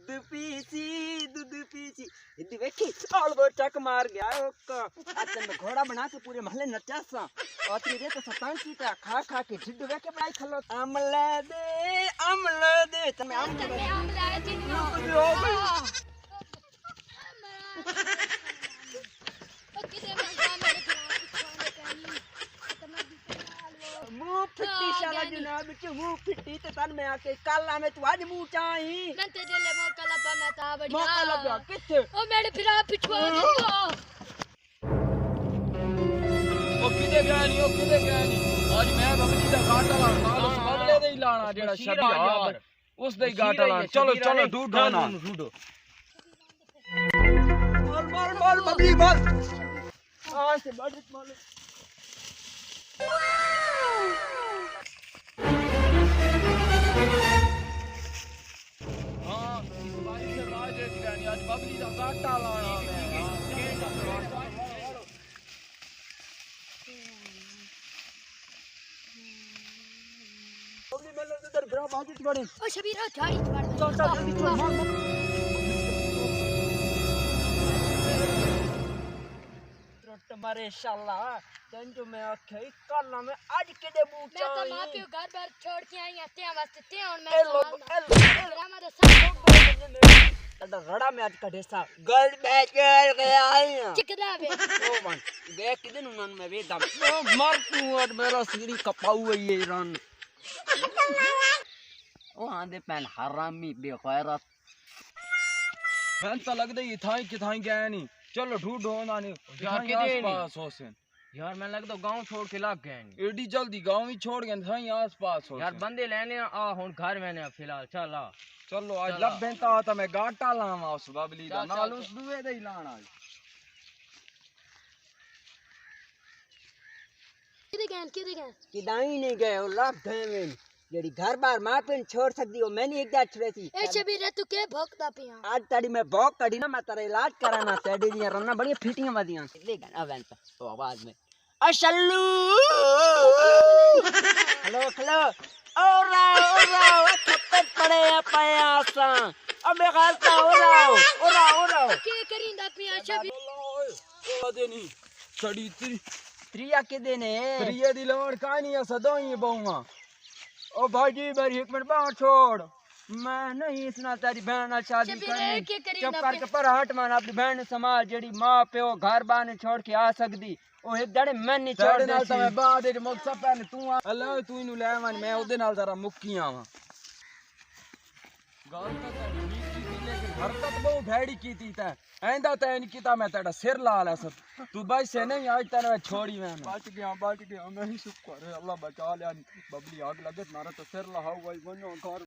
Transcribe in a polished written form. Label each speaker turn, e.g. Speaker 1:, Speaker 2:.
Speaker 1: दूध पीसी हिंदी वेखी और वो टक मार गया ओका आतन में घोड़ा बना के पूरे महल्ले नचा सा और तेरे तो सतान की ता खा खा के ढिड वेके पड़ाई खलो अमला दे तमे अमला दे मुंह फिट्टी शाला जनाब के मुंह फिट्टी ते तन में आके काला में तू आज मुंह चाही
Speaker 2: मैं ते दिले मौका लबा मैं ता बढ़िया
Speaker 1: मौका लबा किथे
Speaker 2: ओ मेरे फिरा पिछवा दियो
Speaker 3: ओ किदे गया नहीं आज मैं बबली दा गाटा लाना उस बबले दे ही लाना जेड़ा शबीर उस दे ही गाटा लाना चलो ढूंढो ना ढूंढो
Speaker 1: बोल बबली बोल आज से बड़ माल
Speaker 3: हां इस बारी से राज एक गया नहीं आज बबली दा गाटा लाना मैं
Speaker 1: बबली मेले इधर फिरा बाजी छोड़े
Speaker 2: ओ शबीरा झाड़ी छोड़
Speaker 1: चल जल्दी चल मारे शाला तंजो में आखे काला में आज के दे बूचा
Speaker 2: मैं तो मां पे घर बार छोड़ के आई हते वास्ते ते और मैं ड्रामा दे
Speaker 1: तड़ा रड़ा में आज कढे सा गल बैठ गया आई
Speaker 2: चिकदा बे
Speaker 1: ओ वन देख किदन उनन में वेदम ओ मर तू और मेरा सीढ़ी कपाऊ है ये रन ओ आंदे पैन हरामी बेगैरत
Speaker 3: मैं तो लगदा ये थाई के थाई गया नहीं चलो ढूंढो ना नहीं
Speaker 4: यार
Speaker 3: के आसपास होसन
Speaker 4: यार मैं लगता गांव छोड़ के लग गए
Speaker 3: एडी जल्दी गांव ही छोड़ गए थाई आसपास हो
Speaker 4: यार बंदे लेने आ हुन घर मैंने फिलहाल चल आ
Speaker 3: चलो आज लबेंता था मैं गाटा लावा उस बबली दा नाल उस दुए दे ही लाना
Speaker 2: किदे गए
Speaker 1: किदाई नहीं गए ओ लग गए में जेडी घर बार मां पे छोड़ सकदी हो मैंने एक दात छड़े थी
Speaker 2: ए शबीरा तू के भौंकदा पिया
Speaker 1: आज ताड़ी मैं भौंक कड़ी ना मैं तेरा इलाज कराना तेरी दी रन्ना बड़ी फीटियां वदियां ले गन अवन पे तो आवाज में अशल्लू हेलो ओरा थप्पड़ पड़े पाया सा अबे गालता ओरा
Speaker 2: के करिंदा पिया शबीरा
Speaker 3: ओ देनी सड़ी
Speaker 1: त्रिया के देने
Speaker 3: त्रिया दी लोड़ कहानी है सदोई बहुआ ओ भाजी मेरी एक मिनट बाहर छोड़
Speaker 1: मैं नहीं सुना तेरी बहन नाल शादी करनी चुप
Speaker 2: करके
Speaker 1: करके पर हट मान अपनी बहन समाज जेडी मां प्यो घर बार छोड़ के आ सकदी ओ एक जड़े मैं नहीं छोड़
Speaker 3: नाल तो मैं बाद दे मुक्सा पहन तू अल्लाह तू इनु ले वन मैं ओदे नाल जरा मुक्की आवा गाल तो तेरी नीक की लेकिन हरकत बहु भैड़ी कीती ता ऐंदा तैन कीता मैं तेरा सिर ला ला सब तू भाई से नहीं आज तेरे छोड़ी मैं बच गया मैं ही शुक्र है अल्लाह बचा लिया बबली आग लगे मारा तो सिर लहाऊ भाई वनो घर